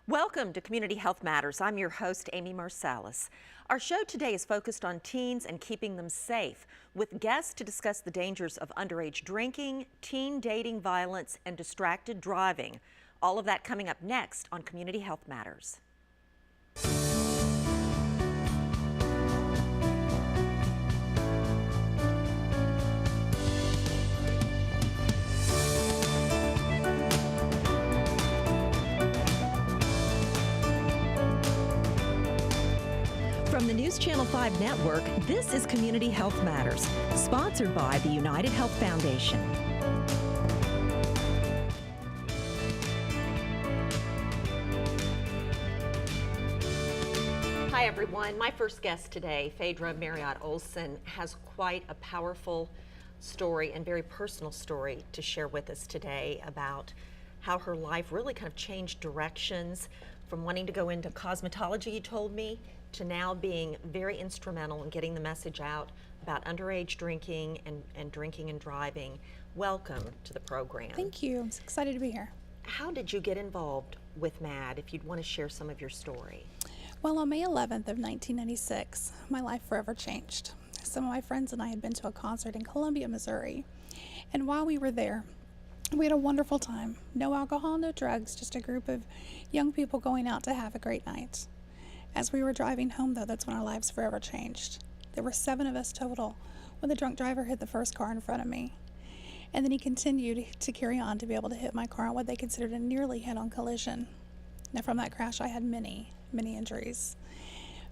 Welcome to Community Health Matters. I'm your host, Amy Marsalis. Our show today is focused on teens and keeping them safe, with guests to discuss the dangers of underage drinking, teen dating violence, and distracted driving. All of that coming up next on Community Health Matters. From the News Channel 5 network, this is Community Health Matters, sponsored by the United Health Foundation. Hi everyone, my first guest today, Phaedra Olsen, has quite a powerful story and very personal story to share with us today about how her life really kind of changed directions from wanting to go into cosmetology, you told me, to now being very instrumental in getting the message out about underage drinking and drinking and driving. Welcome to the program. Thank you. I'm excited to be here. How did you get involved with MAD, if you'd want to share some of your story? Well, on May 11th of 1996, my life forever changed. Some of my friends and I had been to a concert in Columbia, Missouri. And while we were there, we had a wonderful time. No alcohol, no drugs, just a group of young people going out to have a great night. As we were driving home, though, that's when our lives forever changed. There were 7 of us total when the drunk driver hit the first car in front of me. And then he continued to carry on to be able to hit my car on what they considered a nearly head-on collision. Now, from that crash, I had many injuries.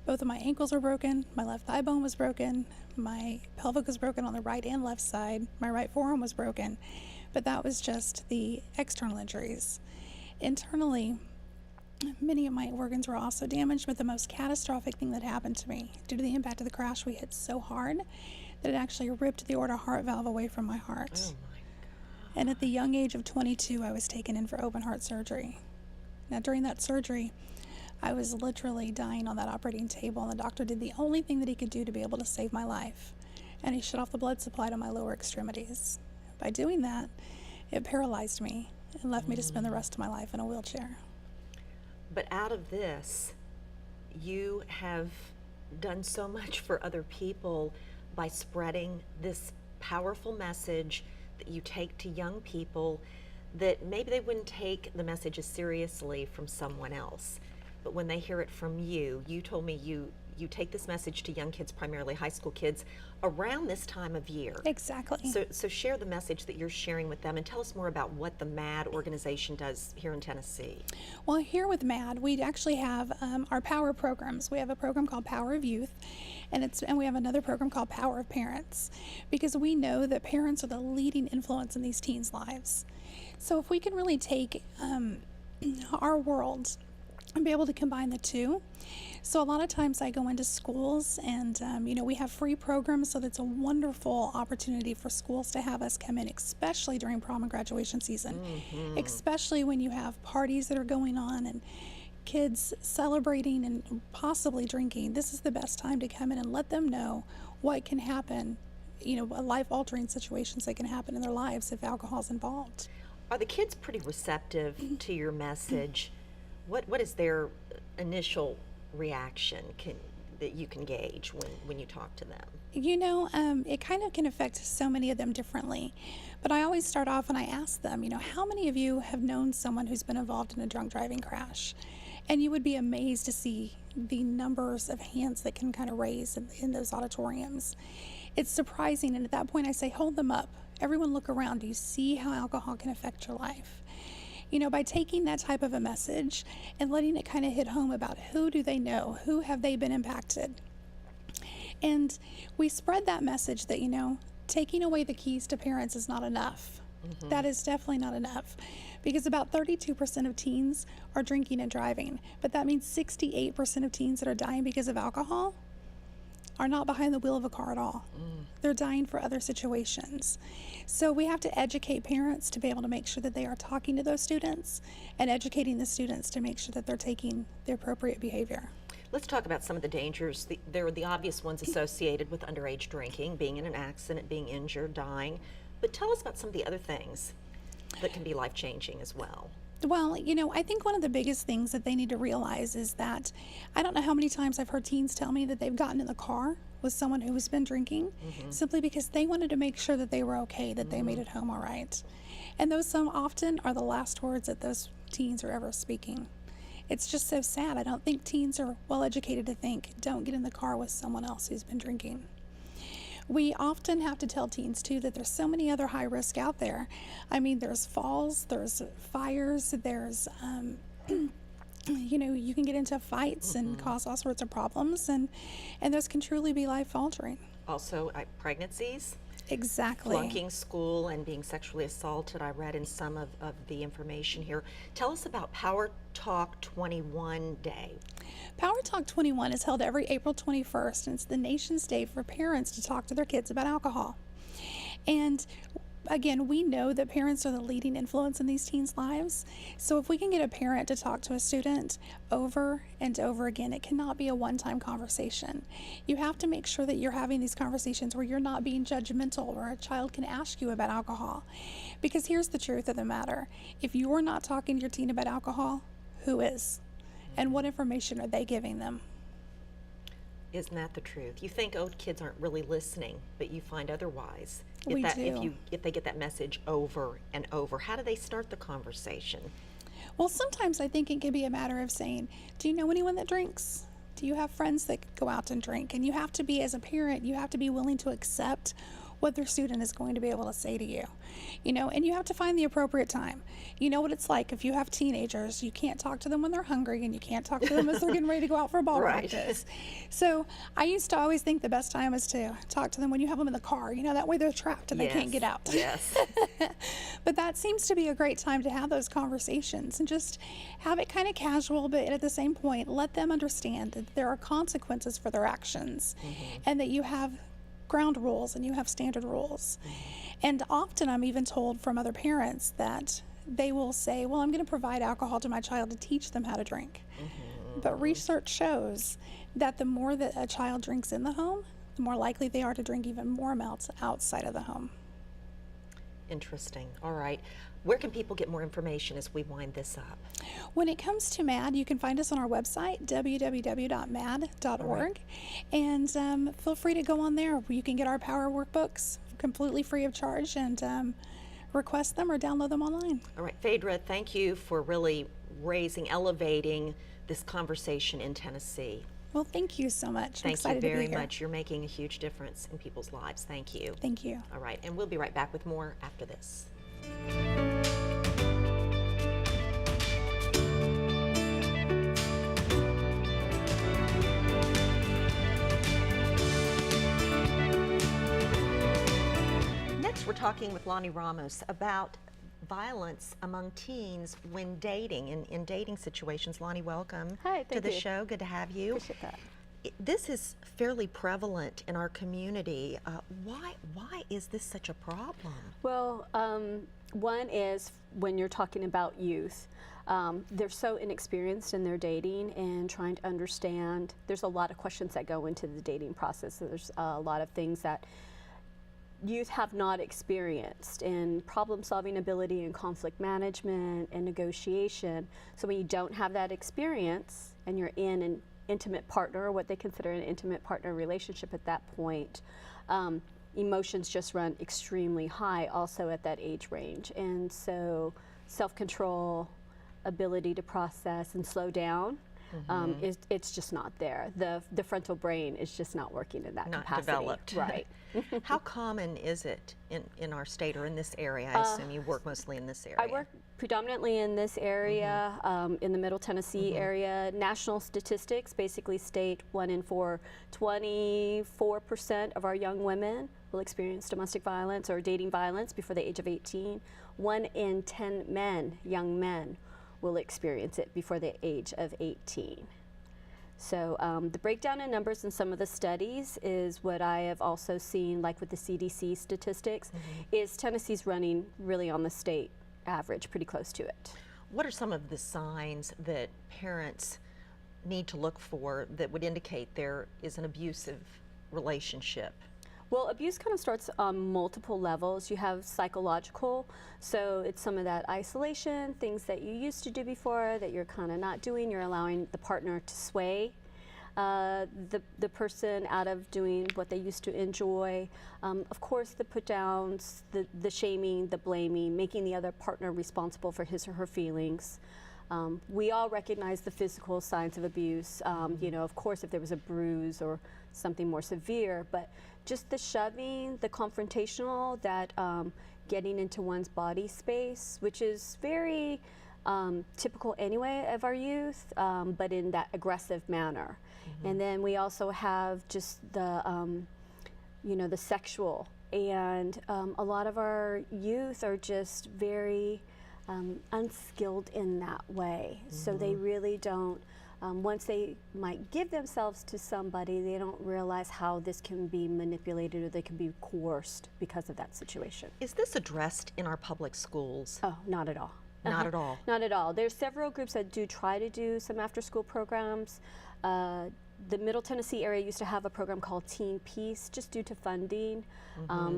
Both of my ankles were broken, my left thigh bone was broken, my pelvic was broken on the right and left side, my right forearm was broken. But that was just the external injuries. Internally, many of my organs were also damaged, but the most catastrophic thing that happened to me, due to the impact of the crash, we hit so hard that it actually ripped the aorta heart valve away from my heart. Oh my God. And at the young age of 22, I was taken in for open heart surgery. Now, during that surgery, I was literally dying on that operating table, and the doctor did the only thing that he could do to be able to save my life, and he shut off the blood supply to my lower extremities. By doing that, it paralyzed me and left me to spend the rest of my life in a wheelchair. But out of this, you have done so much for other people by spreading this powerful message that you take to young people that maybe they wouldn't take the message as seriously from someone else. But when they hear it from you, you told me you take this message to young kids, primarily high school kids, around this time of year. Exactly. So share the message that you're sharing with them and tell us more about what the MAD organization does here in Tennessee. Well, here with MAD, we actually have our power programs. We have a program called Power of Youth, and we have another program called Power of Parents, because we know that parents are the leading influence in these teens' lives. So if we can really take our world and be able to combine the two. So a lot of times I go into schools and, we have free programs, so that's a wonderful opportunity for schools to have us come in, especially during prom and graduation season, especially when you have parties that are going on and kids celebrating and possibly drinking. This is the best time to come in and let them know what can happen, life-altering situations that can happen in their lives if alcohol is involved. Are the kids pretty receptive to your message? What is their initial reaction that you can gauge when you talk to them? It kind of can affect so many of them differently. But I always start off and I ask them, how many of you have known someone who's been involved in a drunk driving crash? And you would be amazed to see the numbers of hands that can kind of raise in those auditoriums. It's surprising, and at that point I say, hold them up. Everyone look around. Do you see how alcohol can affect your life? By taking that type of a message and letting it kind of hit home about who do they know, who have they been impacted. And we spread that message that, taking away the keys to parents is not enough. That is definitely not enough, because about 32% of teens are drinking and driving, but that means 68% of teens that are dying because of alcohol are not behind the wheel of a car at all. They're dying for other situations. So we have to educate parents to be able to make sure that they are talking to those students and educating the students to make sure that they're taking the appropriate behavior. Let's talk about some of the dangers. There are the obvious ones associated with underage drinking, being in an accident, being injured, dying. But tell us about some of the other things that can be life-changing as well. Well, I think one of the biggest things that they need to realize is that I don't know how many times I've heard teens tell me that they've gotten in the car with someone who has been drinking simply because they wanted to make sure that they were okay, that they made it home all right. And those some often are the last words that those teens are ever speaking. It's just so sad. I don't think teens are well educated to think, don't get in the car with someone else who's been drinking. We often have to tell teens too that there's so many other high risk out there. I mean, there's falls, there's fires, there's, you can get into fights and cause all sorts of problems, and those can truly be life altering. Also, pregnancies, Exactly. flunking school, and being sexually assaulted. I read in some of the information here. Tell us about Power Talk 21 Day. Power Talk 21 is held every April 21st, and it's the nation's day for parents to talk to their kids about alcohol. And again, we know that parents are the leading influence in these teens' lives. So if we can get a parent to talk to a student over and over again, it cannot be a one-time conversation. You have to make sure that you're having these conversations where you're not being judgmental, where a child can ask you about alcohol. Because here's the truth of the matter. If you're not talking to your teen about alcohol, who is? And what information are they giving them? Isn't that the truth? You think, oh, kids aren't really listening, but you find otherwise. We do. If they get that message over and over, how do they start the conversation? Well, sometimes I think it can be a matter of saying, do you know anyone that drinks? Do you have friends that go out and drink? And you have to be, as a parent, you have to be willing to accept what their student is going to be able to say to you, and you have to find the appropriate time. You know what it's like if you have teenagers, you can't talk to them when they're hungry, and you can't talk to them as they're getting ready to go out for ball Right. practice. So I used to always think the best time is to talk to them when you have them in the car, that way they're trapped and they can't get out. Yes. But that seems to be a great time to have those conversations and just have it kind of casual, but at the same point, let them understand that there are consequences for their actions and that you have ground rules and you have standard rules. And often I'm even told from other parents that they will say, well, I'm going to provide alcohol to my child to teach them how to drink. But research shows that the more that a child drinks in the home, the more likely they are to drink even more amounts outside of the home. Interesting. All right. Where can people get more information as we wind this up? When it comes to MAD, you can find us on our website, www.mad.org, and feel free to go on there. You can get our power workbooks completely free of charge and request them or download them online. All right, Phaedra, thank you for really elevating this conversation in Tennessee. Well, thank you so much. I'm Thank you excited very to be here. much. You're making a huge difference in people's lives. Thank you. Thank you. All right, and we'll be right back with more after this. Next, we're talking with Lonnie Ramos about violence among teens when dating, in dating situations. Lonnie, welcome Hi, to thank the you. show. Good to have you. Appreciate that. This is fairly prevalent in our community. Why is this such a problem? Well, one is when you're talking about youth, they're so inexperienced in their dating and trying to understand. There's a lot of questions that go into the dating process. There's a lot of things that youth have not experienced in problem-solving ability and conflict management and negotiation. So when you don't have that experience and you're in an intimate partner, or what they consider an intimate partner relationship at that point, emotions just run extremely high also at that age range. And so self-control, ability to process and slow down, it's just not there. The frontal brain is just not working in that Not capacity. developed. Right. How common is it in our state or in this area? I assume you work mostly in this area. I work predominantly in this area, in the Middle Tennessee area. National statistics basically state 1 in 4, 24% of our young women will experience domestic violence or dating violence before the age of 18. 1 in 10 men, young men, will experience it before the age of 18. So the breakdown in numbers in some of the studies is what I have also seen, like with the CDC statistics, is Tennessee's running really on the state average, pretty close to it. What are some of the signs that parents need to look for that would indicate there is an abusive relationship? Well, abuse kind of starts on multiple levels. You have psychological, so it's some of that isolation, things that you used to do before that you're kind of not doing. You're allowing the partner to sway the person out of doing what they used to enjoy. Of course, the put downs, the shaming, the blaming, making the other partner responsible for his or her feelings. We all recognize the physical signs of abuse. You know, of course, if there was a bruise or something more severe, but just the shoving, the confrontational, that getting into one's body space, which is very typical anyway of our youth, but in that aggressive manner. And then we also have just the, you know, the sexual. And a lot of our youth are just very unskilled in that way. So they really don't, once they might give themselves to somebody, they don't realize how this can be manipulated or they can be coerced because of that situation. Is this addressed in our public schools? Oh, not at all. Not at all. Not at all. There's several groups that do try to do some after-school programs. The Middle Tennessee area used to have a program called Teen Peace, just due to funding.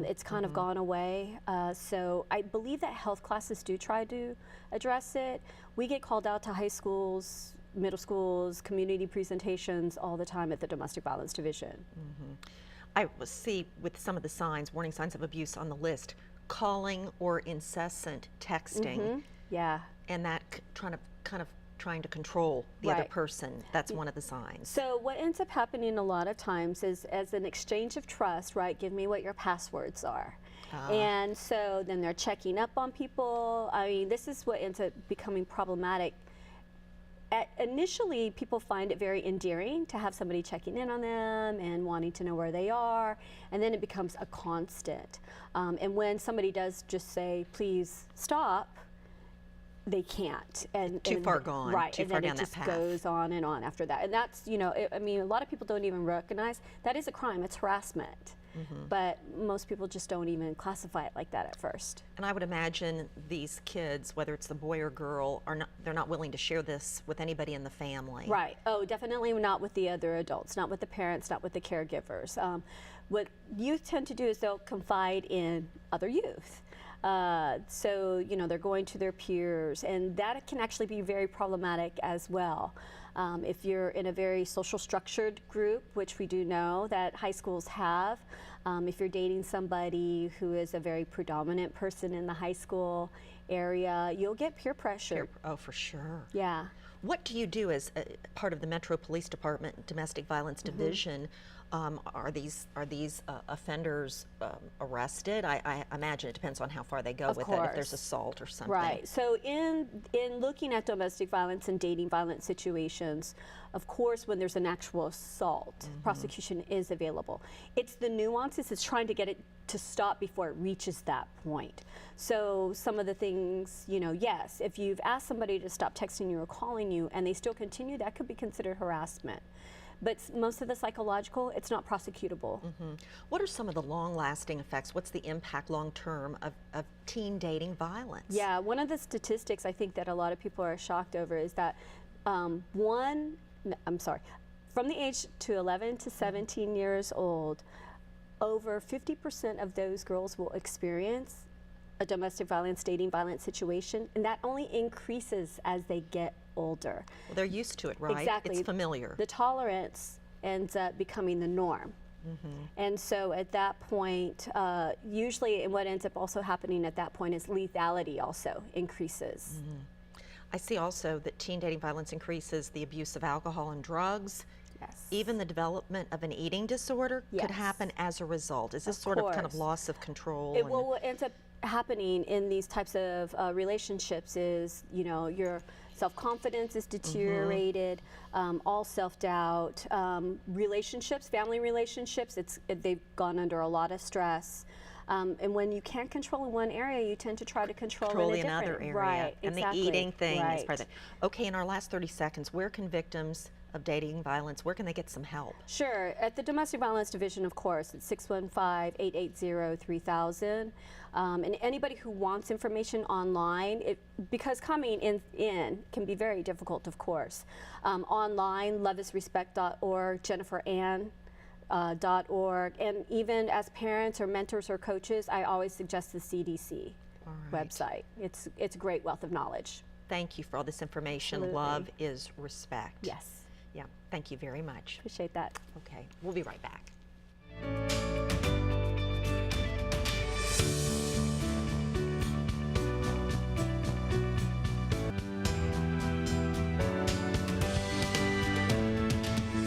It's kind of gone away. So I believe that health classes do try to address it. We get called out to high schools, middle schools, community presentations all the time at the Domestic Violence Division. I see with some of the signs, warning signs of abuse on the list, calling or incessant texting. Yeah. And that kind of trying to control the other person. That's one of the signs. So what ends up happening a lot of times is, as an exchange of trust, right, give me what your passwords are. And so then they're checking up on people. I mean, this is what ends up becoming problematic. Initially, people find it very endearing to have somebody checking in on them and wanting to know where they are, and then it becomes a constant. And when somebody does just say, please stop, they can't. And too far gone, right? too and far then down it that just path. goes on and on after that. And that's, you know, I mean, a lot of people don't even recognize that is a crime. It's harassment. But most people just don't even classify it like that at first. And I would imagine these kids, whether it's the boy or girl, they're not willing to share this with anybody in the family. Right. Oh, definitely not with the other adults, not with the parents, not with the caregivers. What youth tend to do is they'll confide in other youth. So, you know, they're going to their peers, and that can actually be very problematic as well. If you're in a very social structured group, which we do know that high schools have, if you're dating somebody who is a very predominant person in the high school area, you'll get peer pressure. Oh, for sure. Yeah. What do you do as part of the Metro Police Department Domestic Violence Division? Are these offenders arrested? I imagine it depends on how far they go Of with course. it, if there's assault or something. Right. So in looking at domestic violence and dating violence situations, of course, when there's an actual assault, prosecution is available. It's the nuances, it's trying to get it to stop before it reaches that point. So some of the things, you know, yes, if you've asked somebody to stop texting you or calling you and they still continue, that could be considered harassment. But most of the psychological, it's not prosecutable. What are some of the long-lasting effects? What's the impact long-term of teen dating violence? Yeah, one of the statistics I think that a lot of people are shocked over is that from the age to 11 to 17 years old, over 50% of those girls will experience a domestic violence, dating violence situation, and that only increases as they get older. Well, they're used to it, right? Exactly. It's familiar. The tolerance ends up becoming the norm. And so at that point, usually, and what ends up also happening at that point is lethality also increases. I see also that teen dating violence increases the abuse of alcohol and drugs. Yes. Even the development of an eating disorder could Yes. happen as a result. Is this Of sort of kind of course. loss of control? Well, what ends up happening in these types of relationships is, you know, your self-confidence is deteriorated, all self-doubt, relationships, family relationships, they've gone under a lot of stress. And when you can't control in one area, you tend to try to control in a another different area. Right, And exactly. the eating thing is part of Right. it. Okay, in our last 30 seconds, where can victims of dating violence, where can they get some help? Sure. At the Domestic Violence Division, of course, it's 615-880-3000. And anybody who wants information online, because coming in can be very difficult, of course. Online, loveisrespect.org, Jennifer Ann .org, and even as parents or mentors or coaches, I always suggest the CDC website. It's a great wealth of knowledge. Thank you for all this information. Absolutely. Love is respect. Yes, Yeah, thank you very much. appreciate that. Okay, we'll be right back.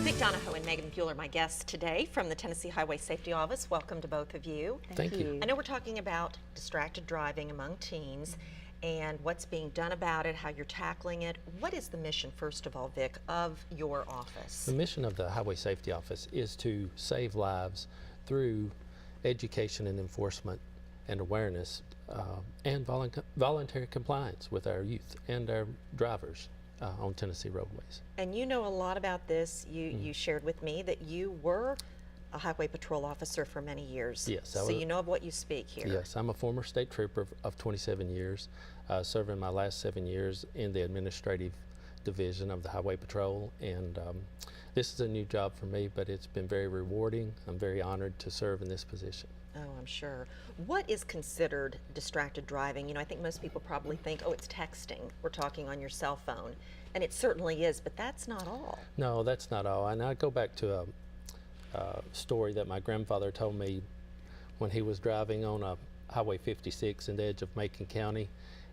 Vic Donahoe and Megan Buell are my guests today from the Tennessee Highway Safety Office. Welcome to both of you. Thank you. I know we're talking about distracted driving among teens and what's being done about it, how you're tackling it. What is the mission, first of all, Vic, of your office? The mission of the Highway Safety Office is to save lives through education and enforcement and awareness and voluntary compliance with our youth and our drivers on Tennessee roadways. And you know a lot about this. You shared with me that you were a highway patrol officer for many years. Yes. So you know of what you speak here. Yes, I'm a former state trooper of 27 years, serving my last 7 years in the administrative division of the Highway Patrol. And this is a new job for me, but it's been very rewarding. I'm very honored to serve in this position. Oh, I'm sure. What is considered distracted driving? You know, I think most people probably think, oh, it's texting. We're talking on your cell phone. And it certainly is, but that's not all. No, that's not all. And I go back to a story that my grandfather told me when he was driving on a Highway 56 in the edge of Macon County,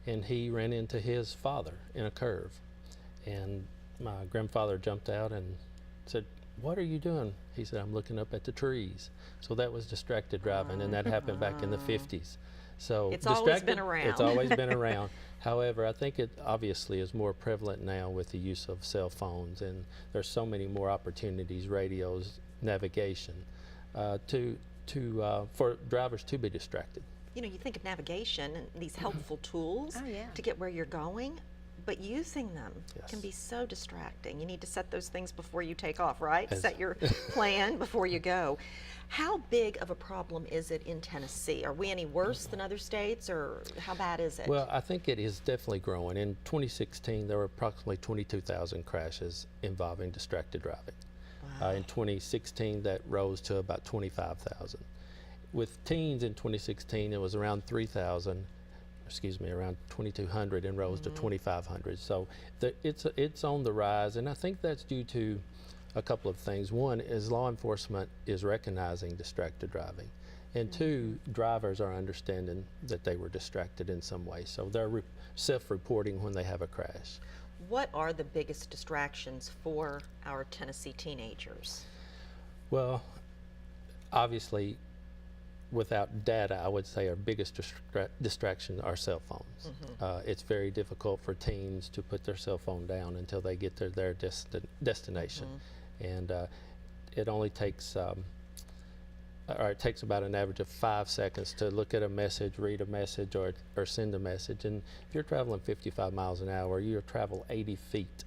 and he ran into his father in a curve. And my grandfather jumped out and said, "What are you doing?" He said, "I'm looking up at the trees." So that was distracted driving, and that happened back in the 50s. So It's always been around. It's always been around. However, I think it obviously is more prevalent now with the use of cell phones, and there's so many more opportunities, radios, navigation, for drivers to be distracted. You know, you think of navigation and these helpful tools Oh, yeah. to get where you're going, but using them Yes. can be so distracting. You need to set those things before you take off, right? As- Set your plan before you go. How big of a problem is it in Tennessee? Are we any worse than other states, or how bad is it? Well, I think it is definitely growing. In 2016, there were approximately 22,000 crashes involving distracted driving. In 2016, that rose to about 25,000. With teens in 2016, it was around 2,200 and rose to 2,500. So it's on the rise, and I think that's due to a couple of things. One is law enforcement is recognizing distracted driving, and two, drivers are understanding that they were distracted in some way, so they're self-reporting when they have a crash. What are the biggest distractions for our Tennessee teenagers? Well, obviously, without data, I would say our biggest distraction are cell phones. It's very difficult for teens to put their cell phone down until they get to their destination. And it only takes, it takes about an average of 5 seconds to look at a message, read a message, or send a message. And if you're traveling 55 miles an hour, you'll travel 80 feet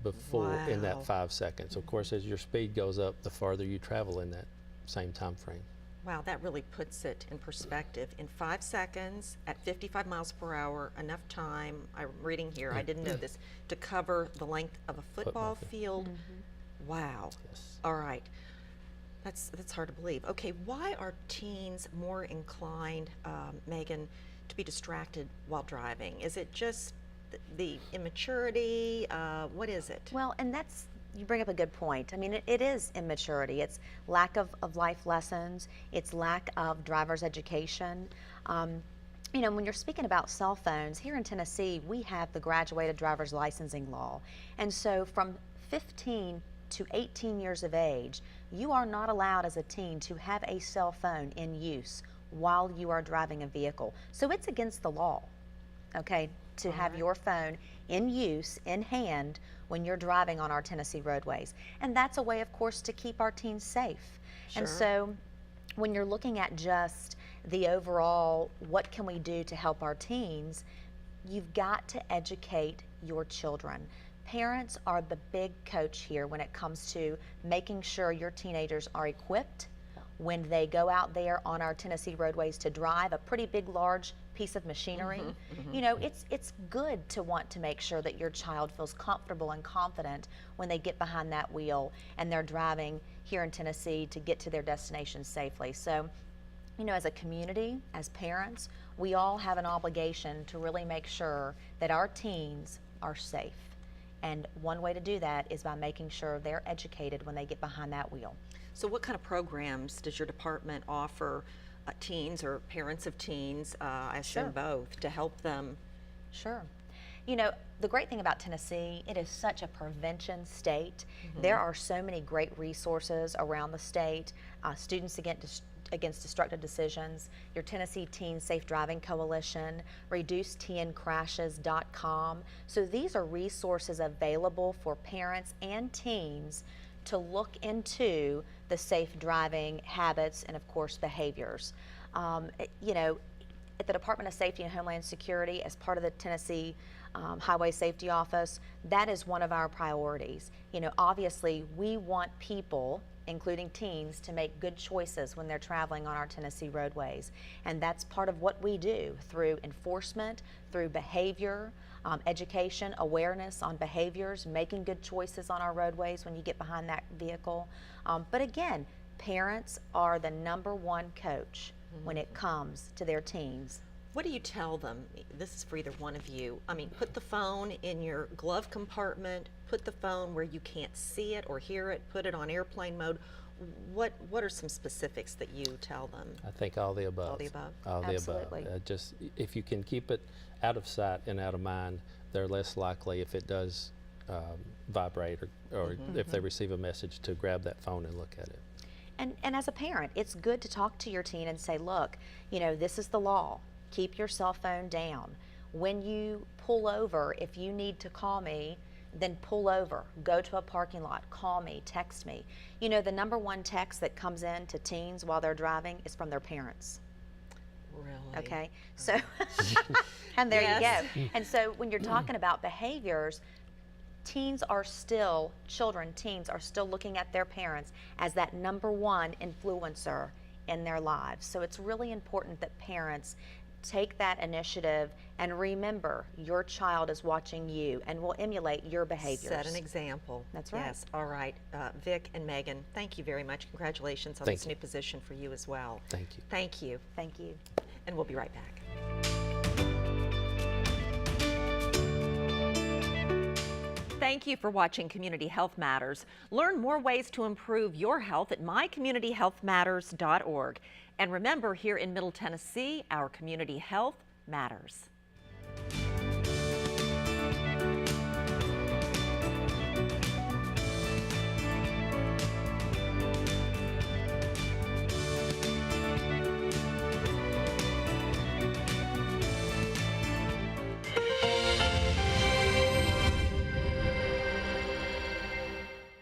before in Wow. that 5 seconds. Of course, as your speed goes up, the farther you travel in that same time frame. Wow, that really puts it in perspective. In 5 seconds, at 55 miles per hour, enough time, I'm reading here, I didn't know this, to cover the length of a football field. Wow. Yes. All right. That's hard to believe. Okay, why are teens more inclined, Megan, to be distracted while driving? Is it just the immaturity? What is it? Well, and that's, you bring up a good point. I mean, it is immaturity. It's lack of life lessons. It's lack of driver's education. You know, when you're speaking about cell phones, here in Tennessee, we have the graduated driver's licensing law. And so from 15 to 18 years of age, you are not allowed as a teen to have a cell phone in use while you are driving a vehicle. So it's against the law, okay, to have your phone in use, in hand, when you're driving on our Tennessee roadways. And that's a way, of course, to keep our teens safe. And Sure. so when you're looking at just the overall, what can we do to help our teens, you've got to educate your children. Parents are the big coach here when it comes to making sure your teenagers are equipped when they go out there on our Tennessee roadways to drive a pretty big, large piece of machinery. You know, it's good to want to make sure that your child feels comfortable and confident when they get behind that wheel and they're driving here in Tennessee to get to their destination safely. So, you know, as a community, as parents, we all have an obligation to really make sure that our teens are safe. And one way to do that is by making sure they're educated when they get behind that wheel. So what kind of programs does your department offer teens or parents of teens, I assume Sure. both, to help them? Sure. You know, the great thing about Tennessee, it is such a prevention state. There are so many great resources around the state. Students Against Destructive Decisions, your Tennessee Teen Safe Driving Coalition, ReduceTeenCrashes.com. So these are resources available for parents and teens to look into the safe driving habits and, of course, behaviors. You know, at the Department of Safety and Homeland Security, as part of the Tennessee Highway Safety Office, that is one of our priorities. You know, obviously, we want people, including teens, to make good choices when they're traveling on our Tennessee roadways. And that's part of what we do through enforcement, through behavior, education, awareness on behaviors, making good choices on our roadways when you get behind that vehicle. But again, parents are the #1 coach when it comes to their teens. What do you tell them? This is for either one of you. I mean, put the phone in your glove compartment, put the phone where you can't see it or hear it, put it on airplane mode. What are some specifics that you tell them? I think all the above. All the above? All the Absolutely. above. Just if you can keep it out of sight and out of mind, they're less likely, if it does vibrate or if they receive a message, to grab that phone and look at it. And as a parent, it's good to talk to your teen and say, look, you know, this is the law. Keep your cell phone down. When you pull over, if you need to call me, then pull over, go to a parking lot, call me, text me. You know, the #1 text that comes in to teens while they're driving is from their parents. Really? Okay, so, and there Yes. you go. And so when you're talking about behaviors, teens are still looking at their parents as that #1 influencer in their lives. So it's really important that parents take that initiative and remember your child is watching you and will emulate your behaviors. Set an example. That's right. Yes. All right. Vic and Megan, thank you very much. Congratulations on Thank this you. new position for you as well. Thank you. Thank you. Thank you. And we'll be right back. Thank you for watching Community Health Matters. Learn more ways to improve your health at mycommunityhealthmatters.org. And remember, here in Middle Tennessee, our community health matters.